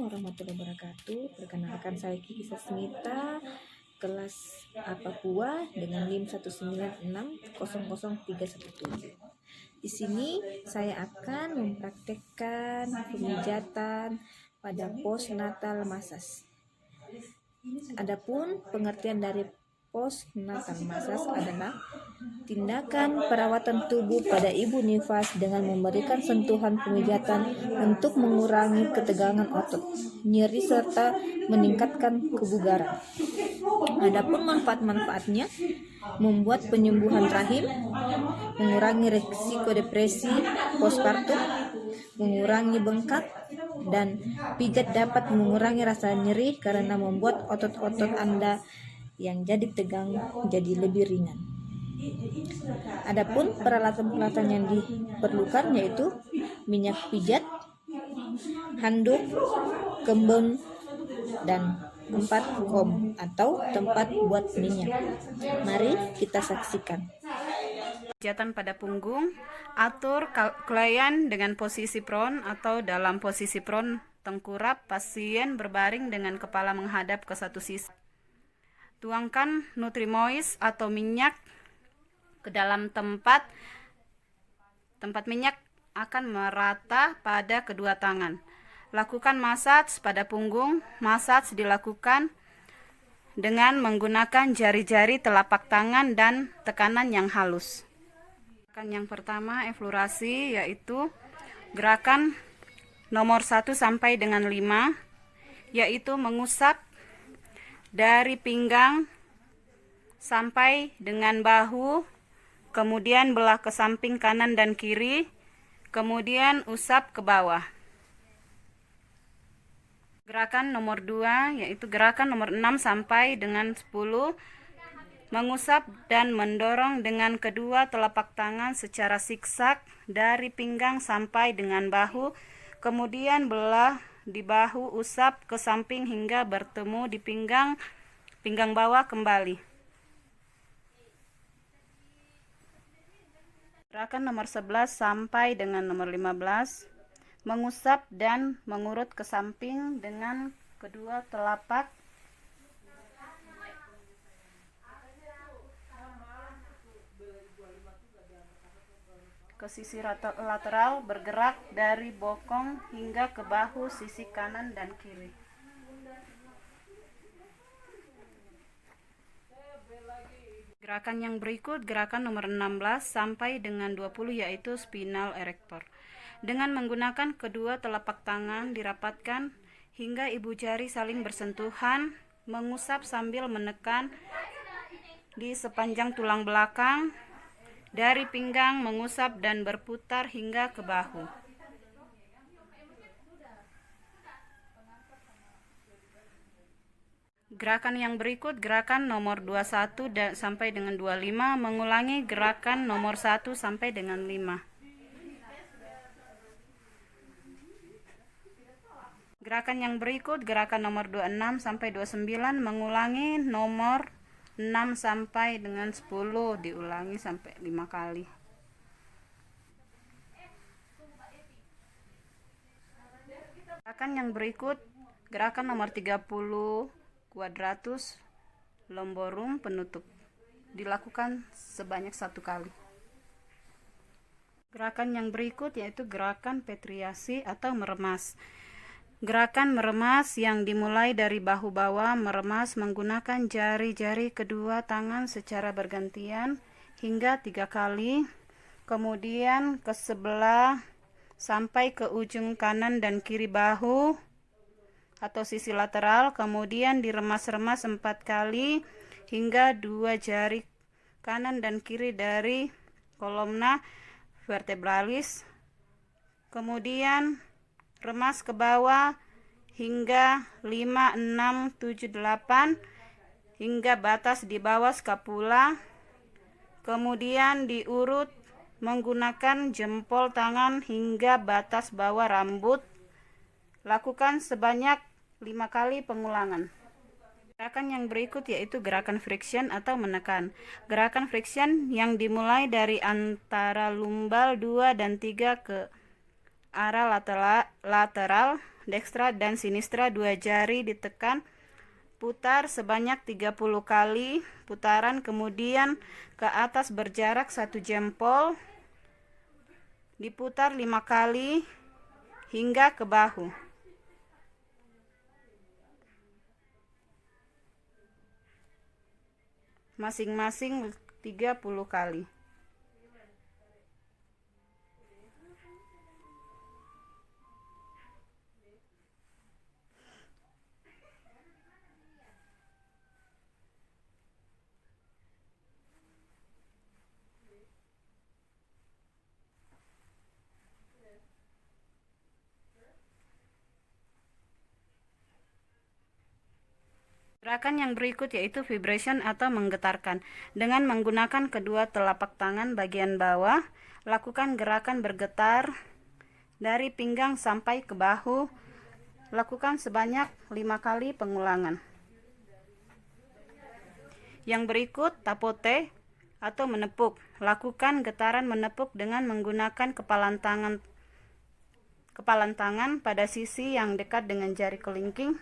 warahmatullahi wabarakatuh. Perkenalkan, saya Kiki Sasmita, kelas Papua dengan NIM 196000317. Di sini saya akan mempraktekkan pemijatan pada postnatal massage. Adapun pengertian dari postnatal massage adalah tindakan perawatan tubuh pada ibu nifas dengan memberikan sentuhan pemijatan untuk mengurangi ketegangan otot, nyeri serta meningkatkan kebugaran. Adapun manfaat-manfaatnya membuat penyembuhan rahim, mengurangi risiko depresi postpartum, mengurangi bengkak, dan pijat dapat mengurangi rasa nyeri karena membuat otot-otot Anda yang jadi tegang jadi lebih ringan. Adapun peralatan-peralatan yang diperlukan yaitu minyak pijat, handuk, kembang, dan 4 kom atau tempat buat minyak. Mari kita saksikan. Pijatan pada punggung, atur klien dengan posisi prone atau dalam posisi prone tengkurap, pasien berbaring dengan kepala menghadap ke satu sisi. Tuangkan Nutrimoist atau minyak ke dalam tempat minyak akan merata pada kedua tangan. Lakukan massage pada punggung. Massage dilakukan dengan menggunakan jari-jari telapak tangan dan tekanan yang halus. Gerakan yang pertama eflorasi, yaitu gerakan nomor 1 sampai dengan 5, yaitu mengusap dari pinggang sampai dengan bahu, kemudian belah ke samping kanan dan kiri, kemudian usap ke bawah. Gerakan nomor 2 yaitu gerakan nomor 6 sampai dengan 10, mengusap dan mendorong dengan kedua telapak tangan secara siksak dari pinggang sampai dengan bahu, kemudian belah di bahu, usap ke samping hingga bertemu di pinggang bawah kembali. Gerakan nomor 11 sampai dengan nomor 15, mengusap dan mengurut ke samping dengan kedua telapak ke sisi lateral, bergerak dari bokong hingga ke bahu sisi kanan dan kiri. Gerakan yang berikut gerakan nomor 16 sampai dengan 20, yaitu spinal erector. Dengan menggunakan kedua telapak tangan dirapatkan hingga ibu jari saling bersentuhan, mengusap sambil menekan di sepanjang tulang belakang, dari pinggang mengusap dan berputar hingga ke bahu. Gerakan yang berikut gerakan nomor 21 sampai dengan 25, mengulangi gerakan nomor 1 sampai dengan 5. Gerakan yang berikut gerakan nomor 26 sampai 29, mengulangi nomor 6 sampai dengan 10, diulangi sampai 5 kali. Gerakan yang berikut gerakan nomor 30, quadratus lumborum penutup, dilakukan sebanyak 1 kali. Gerakan yang berikut yaitu gerakan petriasi atau meremas. Gerakan meremas yang dimulai dari bahu bawah, meremas menggunakan jari-jari kedua tangan secara bergantian hingga 3 kali, kemudian ke sebelah sampai ke ujung kanan dan kiri bahu atau sisi lateral, kemudian diremas-remas 4 kali hingga 2 jari kanan dan kiri dari kolomna vertebralis, kemudian remas ke bawah hingga 5, 6, 7, 8 hingga batas di bawah skapula, kemudian diurut menggunakan jempol tangan hingga batas bawah rambut. Lakukan sebanyak 5 kali pengulangan. Gerakan yang berikut yaitu gerakan friction atau menekan. Gerakan friction yang dimulai dari antara lumbal 2 dan 3 ke arah lateral dekstra dan sinistra 2 jari ditekan, putar sebanyak 30 kali putaran, kemudian ke atas berjarak 1 jempol, diputar 5 kali hingga ke bahu. Masing-masing 30 kali. Gerakan yang berikut yaitu vibration atau menggetarkan. Dengan menggunakan kedua telapak tangan bagian bawah, lakukan gerakan bergetar dari pinggang sampai ke bahu. Lakukan sebanyak 5 kali pengulangan. Yang berikut tapote atau menepuk. Lakukan getaran menepuk dengan menggunakan kepalan tangan pada sisi yang dekat dengan jari kelingking.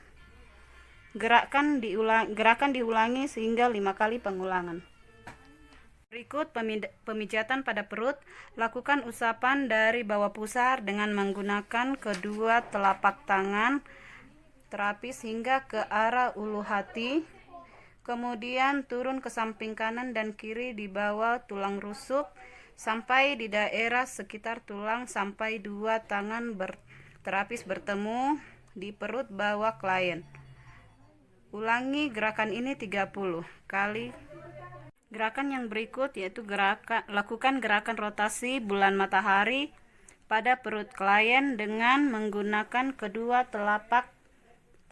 Gerakan diulangi sehingga 5 kali pengulangan. Berikut pemijatan pada perut. Lakukan usapan dari bawah pusar dengan menggunakan kedua telapak tangan terapis hingga ke arah ulu hati. Kemudian turun ke samping kanan dan kiri di bawah tulang rusuk sampai di daerah sekitar tulang sampai 2 tangan terapis bertemu di perut bawah klien. Ulangi gerakan ini 30 kali. Gerakan yang berikut yaitu lakukan gerakan rotasi bulan matahari pada perut klien dengan menggunakan kedua telapak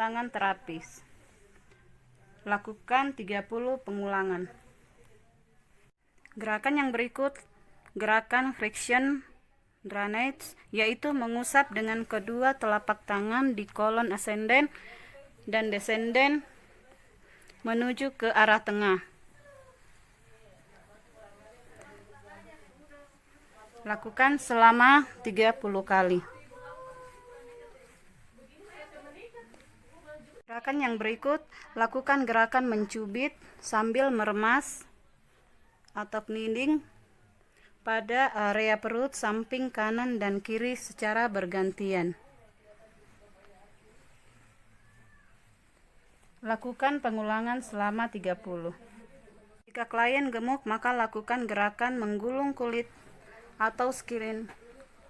tangan terapis. Lakukan 30 pengulangan. Gerakan yang berikut gerakan friction drainage, yaitu mengusap dengan kedua telapak tangan di kolon ascending dan descending menuju ke arah tengah. Lakukan selama 30 kali. Gerakan yang berikut, lakukan gerakan mencubit sambil meremas atau kneading pada area perut samping kanan dan kiri secara bergantian. Lakukan pengulangan selama 30. Jika klien gemuk, maka lakukan gerakan menggulung kulit atau skin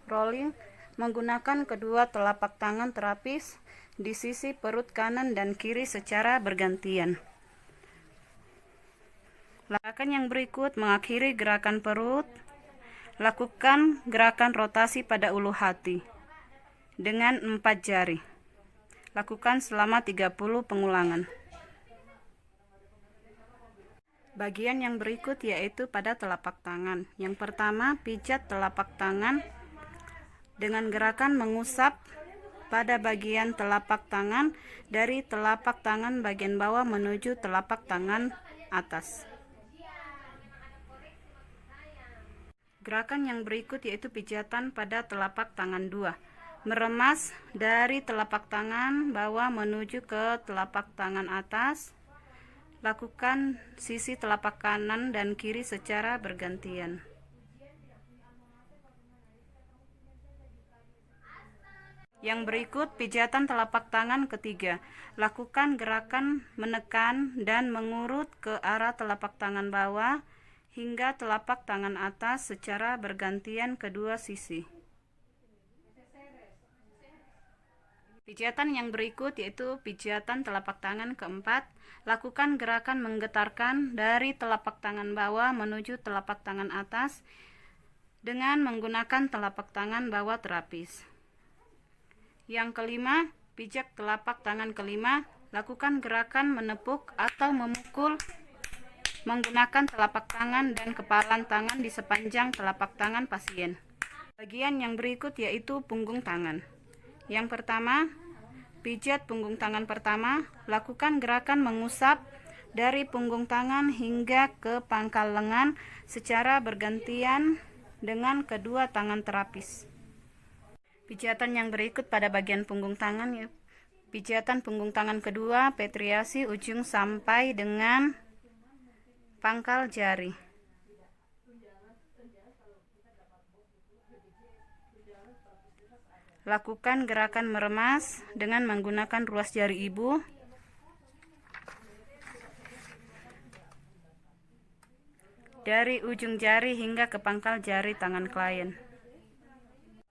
rolling menggunakan kedua telapak tangan terapis di sisi perut kanan dan kiri secara bergantian. Gerakan yang berikut mengakhiri gerakan perut. Lakukan gerakan rotasi pada ulu hati dengan 4 jari. Lakukan selama 30 pengulangan. Bagian yang berikut yaitu pada telapak tangan. Yang pertama, pijat telapak tangan dengan gerakan mengusap pada bagian telapak tangan dari telapak tangan bagian bawah menuju telapak tangan atas. Gerakan yang berikut yaitu pijatan pada telapak tangan 2. Meremas dari telapak tangan bawah menuju ke telapak tangan atas. Lakukan sisi telapak kanan dan kiri secara bergantian. Yang berikut pijatan telapak tangan ketiga. Lakukan gerakan menekan dan mengurut ke arah telapak tangan bawah hingga telapak tangan atas secara bergantian kedua sisi. Pijatan yang berikut yaitu pijatan telapak tangan keempat. Lakukan gerakan menggetarkan dari telapak tangan bawah menuju telapak tangan atas dengan menggunakan telapak tangan bawah terapis. Yang kelima, pijak telapak tangan kelima. Lakukan gerakan menepuk atau memukul menggunakan telapak tangan dan kepalan tangan di sepanjang telapak tangan pasien. Bagian yang berikut yaitu punggung tangan. Yang pertama, pijat punggung tangan pertama. Lakukan gerakan mengusap dari punggung tangan hingga ke pangkal lengan secara bergantian dengan kedua tangan terapis. Pijatan yang berikut pada bagian punggung tangan ya. Pijatan punggung tangan kedua, petriasi ujung sampai dengan pangkal jari. Lakukan gerakan meremas dengan menggunakan ruas jari ibu. Dari ujung jari hingga ke pangkal jari tangan klien.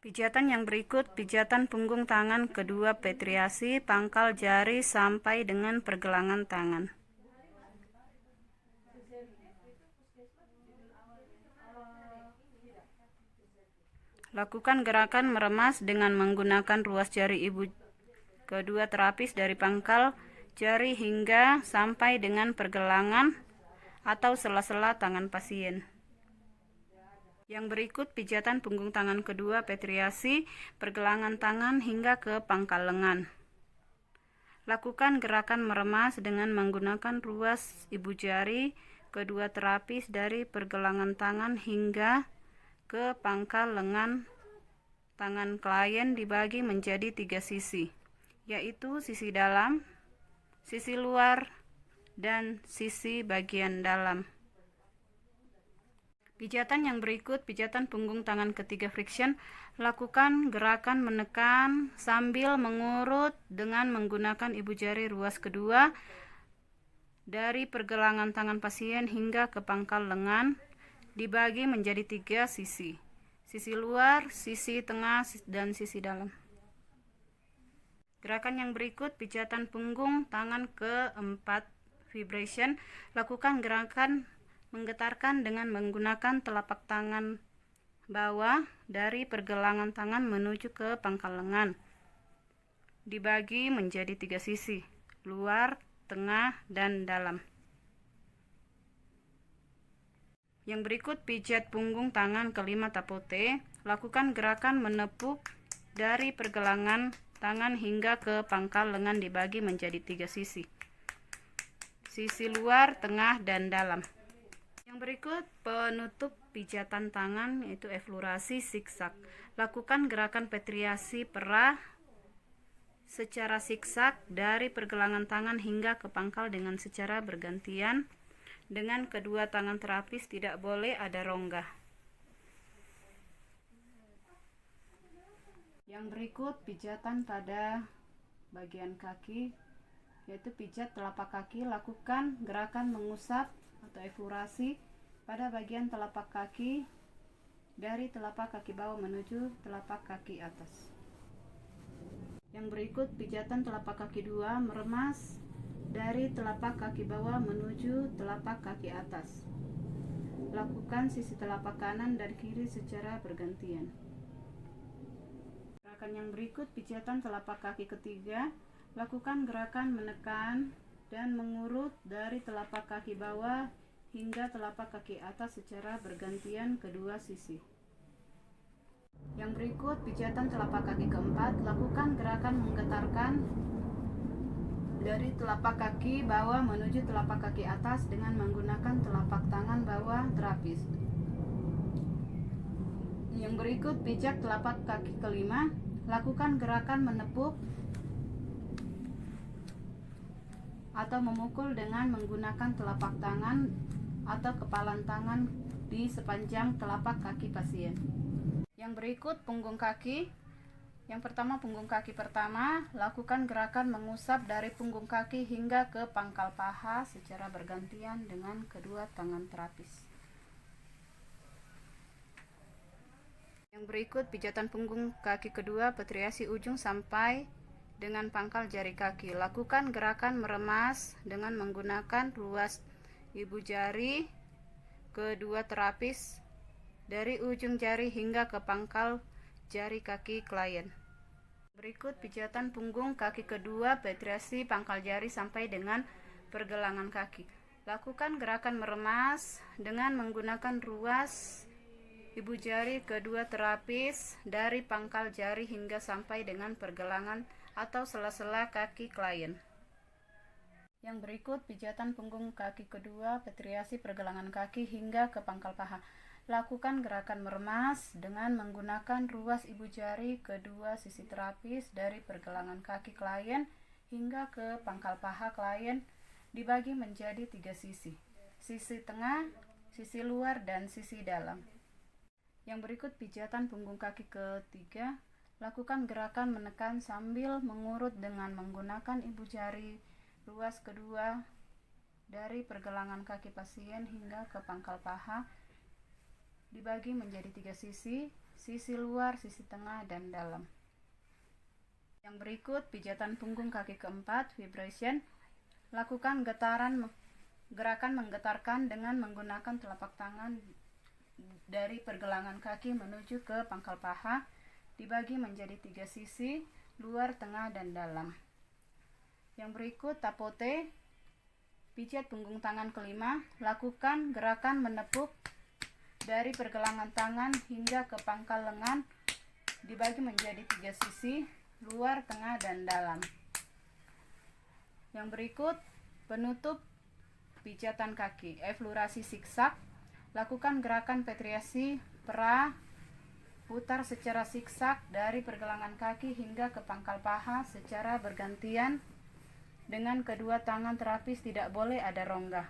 Pijatan yang berikut, pijatan punggung tangan kedua petriasi, pangkal jari sampai dengan pergelangan tangan. Lakukan gerakan meremas dengan menggunakan ruas jari ibu kedua terapis dari pangkal jari hingga sampai dengan pergelangan atau sela-sela tangan pasien. Yang berikut pijatan punggung tangan kedua petriasi, pergelangan tangan hingga ke pangkal lengan. Lakukan gerakan meremas dengan menggunakan ruas ibu jari kedua terapis dari pergelangan tangan hingga ke pangkal lengan tangan klien dibagi menjadi 3 sisi, yaitu sisi dalam, sisi luar, dan sisi bagian dalam. Pijatan yang berikut, pijatan punggung tangan ketiga friction. Lakukan gerakan menekan sambil mengurut dengan menggunakan ibu jari ruas kedua dari pergelangan tangan pasien hingga ke pangkal lengan, dibagi menjadi 3 sisi. Sisi luar, sisi tengah, dan sisi dalam. Gerakan yang berikut, pijatan punggung tangan keempat vibration. Lakukan gerakan menggetarkan dengan menggunakan telapak tangan bawah dari pergelangan tangan menuju ke pangkal lengan. Dibagi menjadi 3 sisi, luar, tengah, dan dalam. Yang berikut pijat punggung tangan kelima tapote. Lakukan gerakan menepuk dari pergelangan tangan hingga ke pangkal lengan dibagi menjadi 3 sisi. Sisi luar, tengah, dan dalam. Yang berikut penutup pijatan tangan yaitu eflorasi zigzag. Lakukan gerakan petriasi perah secara zigzag dari pergelangan tangan hingga ke pangkal dengan secara bergantian. Dengan kedua tangan terapis, tidak boleh ada rongga. Yang berikut pijatan pada bagian kaki yaitu pijat telapak kaki. Lakukan gerakan mengusap atau eflorasi pada bagian telapak kaki dari telapak kaki bawah menuju telapak kaki atas. Yang berikut pijatan telapak kaki dua, meremas dari telapak kaki bawah menuju telapak kaki atas. Lakukan sisi telapak kanan dan kiri secara bergantian. Gerakan yang berikut pijatan telapak kaki ketiga. Lakukan gerakan menekan dan mengurut dari telapak kaki bawah hingga telapak kaki atas secara bergantian kedua sisi. Yang berikut pijatan telapak kaki keempat. Lakukan gerakan menggetarkan dari telapak kaki bawah menuju telapak kaki atas dengan menggunakan telapak tangan bawah terapis. Yang berikut pijat telapak kaki kelima. Lakukan gerakan menepuk atau memukul dengan menggunakan telapak tangan atau kepalan tangan di sepanjang telapak kaki pasien. Yang berikut punggung kaki. Yang pertama, punggung kaki pertama, lakukan gerakan mengusap dari punggung kaki hingga ke pangkal paha secara bergantian dengan kedua tangan terapis. Yang berikut pijatan punggung kaki kedua, petriasi ujung sampai dengan pangkal jari kaki. Lakukan gerakan meremas dengan menggunakan ruas ibu jari kedua terapis dari ujung jari hingga ke pangkal jari kaki klien. Berikut pijatan punggung kaki kedua, petriasi pangkal jari sampai dengan pergelangan kaki. Lakukan gerakan meremas dengan menggunakan ruas ibu jari kedua terapis dari pangkal jari hingga sampai dengan pergelangan atau sela-sela kaki klien. Yang berikut pijatan punggung kaki kedua, petriasi pergelangan kaki hingga ke pangkal paha. Lakukan gerakan meremas dengan menggunakan ruas ibu jari kedua sisi terapis dari pergelangan kaki klien hingga ke pangkal paha klien, dibagi menjadi 3 sisi. Sisi tengah, sisi luar, dan sisi dalam. Yang berikut pijatan punggung kaki ketiga. Lakukan gerakan menekan sambil mengurut dengan menggunakan ibu jari ruas kedua dari pergelangan kaki pasien hingga ke pangkal paha, dibagi menjadi 3 sisi, sisi luar, sisi tengah, dan dalam. Yang berikut pijatan punggung kaki keempat, vibration. Lakukan gerakan menggetarkan dengan menggunakan telapak tangan dari pergelangan kaki menuju ke pangkal paha, dibagi menjadi 3 sisi, luar, tengah, dan dalam. Yang berikut tapote, pijat punggung tangan kelima. Lakukan gerakan menepuk dari pergelangan tangan hingga ke pangkal lengan, dibagi menjadi 3 sisi, luar, tengah, dan dalam. Yang berikut penutup pijatan kaki, eflurasi siksak. Lakukan gerakan petriasi pra putar secara siksak dari pergelangan kaki hingga ke pangkal paha secara bergantian dengan kedua tangan terapis, tidak boleh ada rongga.